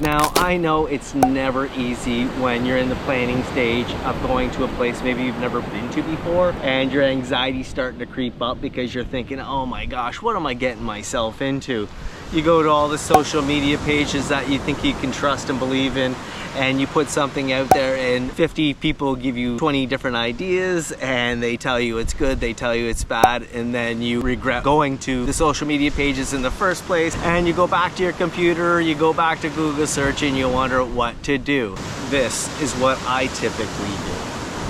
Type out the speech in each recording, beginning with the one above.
Now, I know it's never easy when you're in the planning stage of going to a place maybe you've never been to before, and your anxiety's starting to creep up because you're thinking, oh my gosh, what am I getting myself into? You go to all the social media pages that you think you can trust and believe in, and you put something out there and 50 people give you 20 different ideas, and they tell you it's good, they tell you it's bad, and then you regret going to the social media pages in the first place, and you go back to your computer, you go back to Google search, and you wonder what to do. This is what I typically do.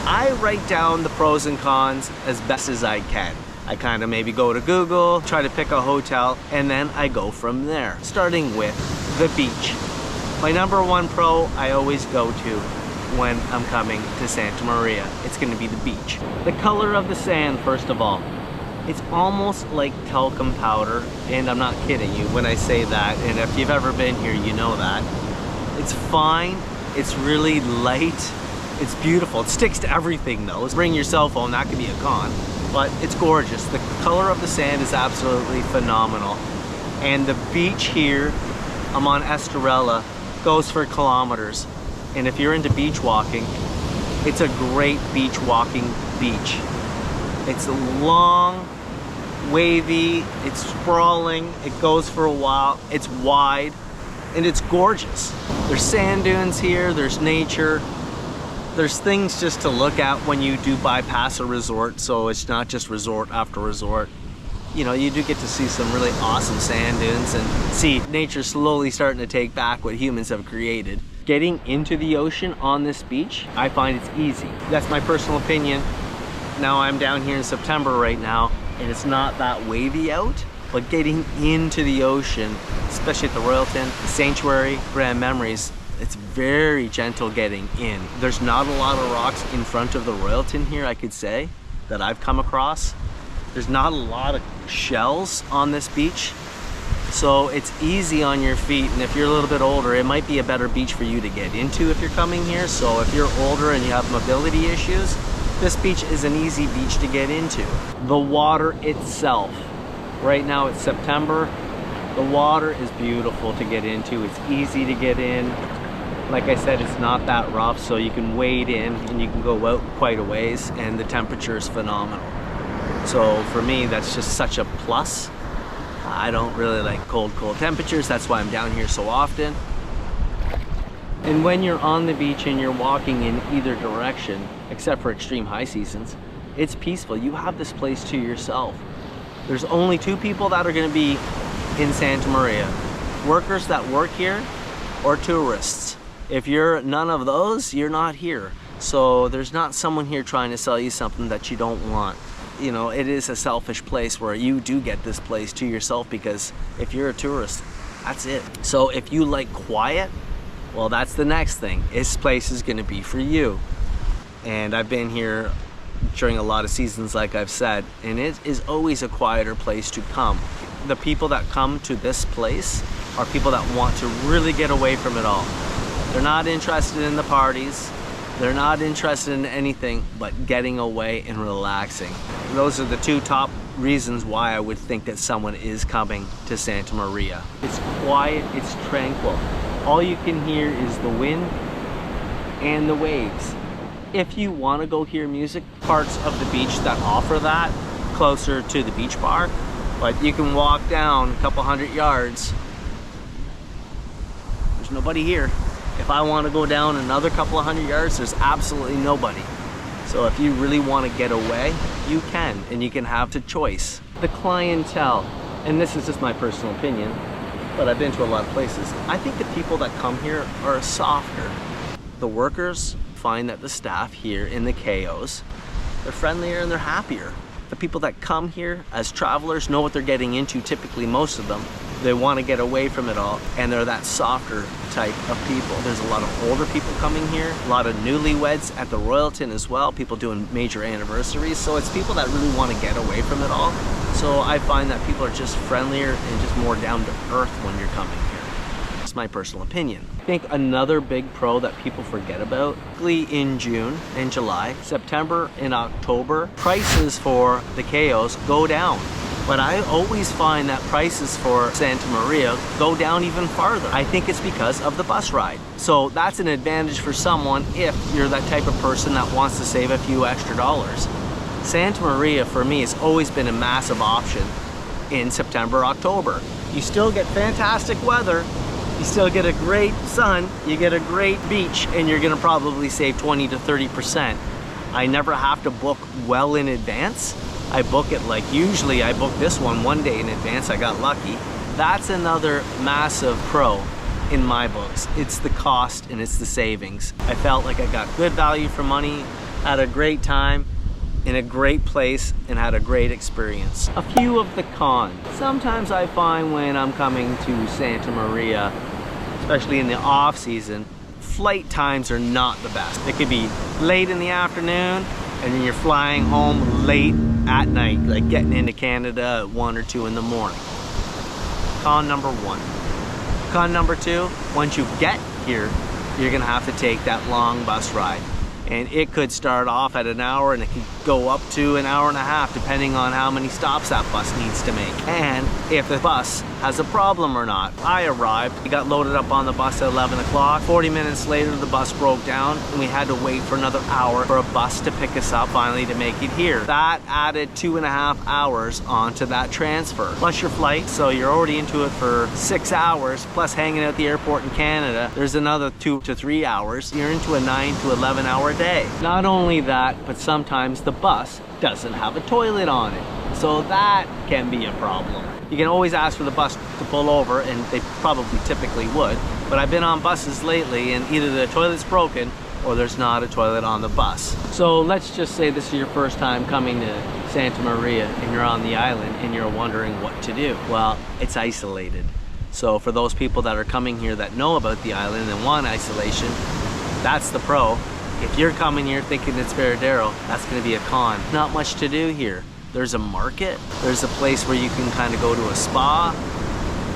I write down the pros and cons as best as I can. I kind of maybe go to Google, try to pick a hotel, and then I go from there, starting with the beach. My number one pro I always go to when I'm coming to Santa Maria. It's going to be the beach. The color of the sand, first of all, it's almost like talcum powder, and I'm not kidding you when I say that, and if you've ever been here, you know that. It's fine, it's really light, it's beautiful. It sticks to everything though. Bring your cell phone, that could be a con. But it's gorgeous. The color of the sand is absolutely phenomenal. And the beach here, I'm on Estorella, goes for kilometers. And if you're into beach walking, it's a great beach walking beach. It's long, wavy, it's sprawling, it goes for a while, it's wide, and it's gorgeous. There's sand dunes here, there's nature. There's things just to look at when you do bypass a resort, so it's not just resort after resort. You know, you do get to see some really awesome sand dunes and see nature slowly starting to take back what humans have created. Getting into the ocean on this beach, I find it's easy. That's my personal opinion. Now I'm down here in September right now, and it's not that wavy out, but getting into the ocean, especially at the Royalton, the Sanctuary, Grand Memories, it's very gentle getting in. There's not a lot of rocks in front of the Royalton here, I could say, that I've come across. There's not a lot of shells on this beach, so it's easy on your feet, and if you're a little bit older, it might be a better beach for you to get into if you're coming here. So if you're older and you have mobility issues, this beach is an easy beach to get into. The water itself, right now it's September, the water is beautiful to get into. It's easy to get in. Like I said, it's not that rough, so you can wade in and you can go out quite a ways, and the temperature is phenomenal. So for me, that's just such a plus. I don't really like cold temperatures. That's why I'm down here so often. And when you're on the beach and you're walking in either direction, except for extreme high seasons, it's peaceful. You have this place to yourself. There's only two people that are going to be in Santa Maria: workers that work here or tourists. If you're none of those, you're not here. So there's not someone here trying to sell you something that you don't want. You know, it is a selfish place where you do get this place to yourself, because if you're a tourist, that's it. So if you like quiet, well, that's the next thing. This place is going to be for you. And I've been here during a lot of seasons, like I've said, and it is always a quieter place to come. The people that come to this place are people that want to really get away from it all. They're not interested in the parties. They're not interested in anything but getting away and relaxing. Those are the two top reasons why I would think that someone is coming to Santa Maria. It's quiet, it's tranquil. All you can hear is the wind and the waves. If you want to go hear music, parts of the beach that offer that, closer to the beach bar, but you can walk down a couple 100 yards. There's nobody here. If I want to go down another couple of 100 yards, there's absolutely nobody. So if you really want to get away, you can, and you can have the choice. The clientele, and this is just my personal opinion, but I've been to a lot of places, I think the people that come here are softer. The workers find that the staff here in the Cayos, they're friendlier and they're happier. The people that come here as travelers know what they're getting into, typically most of them. They want to get away from it all, and they're that softer type of people. There's a lot of older people coming here, a lot of newlyweds at the Royalton as well, people doing major anniversaries. So it's people that really want to get away from it all. So I find that people are just friendlier and just more down to earth when you're coming here. It's my personal opinion. I think another big pro that people forget about, particularly in June and July, September and October, prices for the Cayos go down. But I always find that prices for Santa Maria go down even farther. I think it's because of the bus ride. So that's an advantage for someone if you're that type of person that wants to save a few extra dollars. Santa Maria for me has always been a massive option in September, October. You still get fantastic weather, you still get a great sun, you get a great beach, and you're gonna probably save 20 to 30%. I never have to book well in advance. I book it like, usually I book this one day in advance. I got lucky. That's another massive pro in my books. It's the cost and it's the savings. I felt like I got good value for money, had a great time, in a great place, and had a great experience. A few of the cons. Sometimes I find when I'm coming to Santa Maria, especially in the off season, flight times are not the best. It could be late in the afternoon and then you're flying home late at night, like getting into Canada at 1 or 2 in the morning. Con number 1. Con number 2, once you get here, you're gonna have to take that long bus ride. And it could start off at an hour and it could go up to an hour and a half depending on how many stops that bus needs to make and if the bus has a problem or not. I arrived, we got loaded up on the bus at 11 o'clock. 40 minutes later the bus broke down and we had to wait for another hour for a bus to pick us up finally to make it here. That added 2.5 hours onto that transfer. Plus your flight, so you're already into it for 6 hours, plus hanging out at the airport in Canada, there's another 2 to 3 hours. You're into a 9 to 11 hour day. Not only that, but sometimes the bus doesn't have a toilet on it. So that can be a problem. You can always ask for the bus to pull over, and they probably typically would. But I've been on buses lately and either the toilet's broken or there's not a toilet on the bus. So let's just say this is your first time coming to Santa Maria and you're on the island and you're wondering what to do. Well, it's isolated. So for those people that are coming here that know about the island and want isolation, that's the pro. If you're coming here thinking it's Veradero, that's gonna be a con. Not much to do here. There's a market, there's a place where you can kind of go to a spa,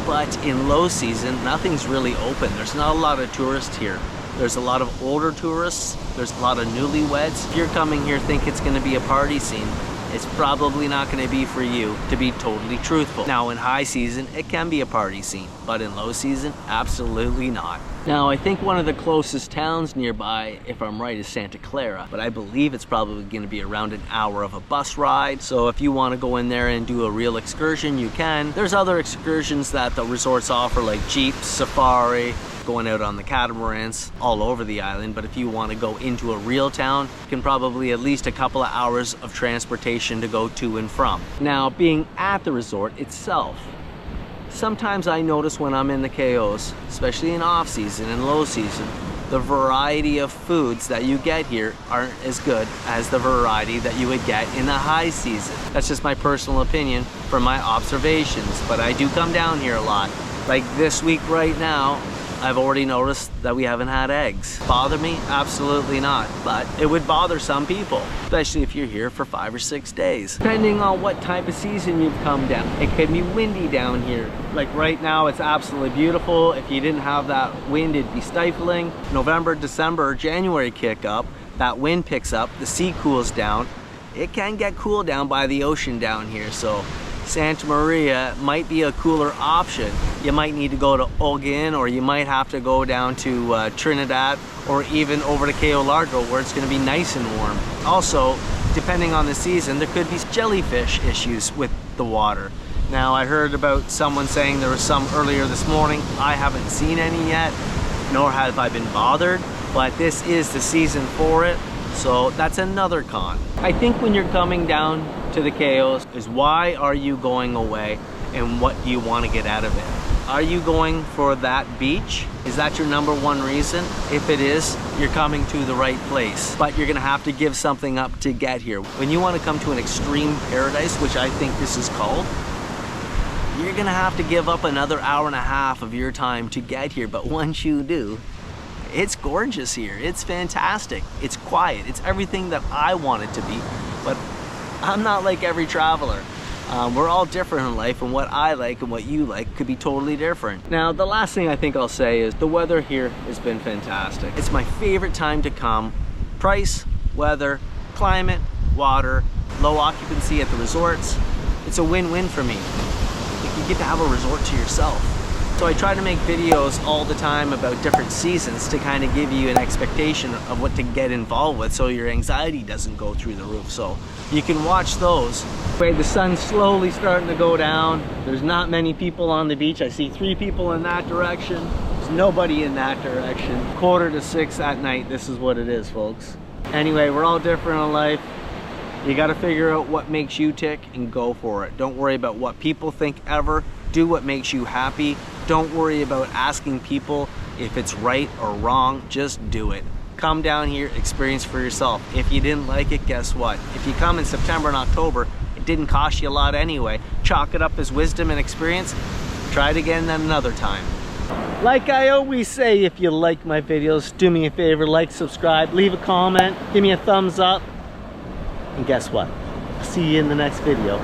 but in low season, nothing's really open. There's not a lot of tourists here. There's a lot of older tourists, there's a lot of newlyweds. If you're coming here thinking it's gonna be a party scene, it's probably not going to be for you, to be totally truthful. Now in high season, it can be a party scene, but in low season, absolutely not. Now I think one of the closest towns nearby, if I'm right, is Santa Clara, but I believe it's probably going to be around an hour of a bus ride. So if you want to go in there and do a real excursion, you can. There's other excursions that the resorts offer, like Jeep, Safari, going out on the catamarans all over the island. But if you want to go into a real town, you can probably at least a couple of hours of transportation to go to and from. Now, being at the resort itself, sometimes I notice when I'm in the Cayos, especially in off season and low season, the variety of foods that you get here aren't as good as the variety that you would get in the high season. That's just my personal opinion from my observations, but I do come down here a lot. Like this week right now, I've already noticed that we haven't had eggs. Bother me? Absolutely not. But it would bother some people, especially if you're here for 5 or 6 days. Depending on what type of season you've come down. It can be windy down here. Like right now, it's absolutely beautiful. If you didn't have that wind, it'd be stifling. November, December, January kick up, that wind picks up, the sea cools down. It can get cool down by the ocean down here, so Santa Maria might be a cooler option. You might need to go to Olguin, or you might have to go down to Trinidad, or even over to Cayo Largo where it's going to be nice and warm. Also, depending on the season, there could be jellyfish issues with the water. Now, I heard about someone saying there was some earlier this morning. I haven't seen any yet, nor have I been bothered, but this is the season for it. So that's another con. I think when you're coming down to the Cayos is why are you going away and what do you want to get out of it? Are you going for that beach? Is that your #1 reason? If it is, you're coming to the right place, but you're gonna have to give something up to get here. When you want to come to an extreme paradise, which I think this is called, you're gonna have to give up another hour and a half of your time to get here. But once you do, it's gorgeous here. It's fantastic. It's quiet. It's everything that I want it to be. But I'm not like every traveler. We're all different in life, and what I like and what you like could be totally different. Now, the last thing I think I'll say is the weather here has been fantastic. It's my favorite time to come. Price, weather, climate, water, low occupancy at the resorts. it's a win-win for me. Like, you get to have a resort to yourself. So I try to make videos all the time about different seasons to kind of give you an expectation of what to get involved with so your anxiety doesn't go through the roof. So you can watch those. Wait, the sun's slowly starting to go down. There's not many people on the beach. I see 3 people in that direction. There's nobody in that direction. 5:45 at night, this is what it is, folks. Anyway, we're all different in life. You gotta figure out what makes you tick and go for it. Don't worry about what people think ever. Do what makes you happy. Don't worry about asking people if it's right or wrong. Just do it. Come down here, experience for yourself. If you didn't like it, guess what? If you come in September and October, it didn't cost you a lot anyway. Chalk it up as wisdom and experience. Try it again then another time. Like I always say, if you like my videos, do me a favor, like, subscribe, leave a comment, give me a thumbs up. And guess what? See you in the next video.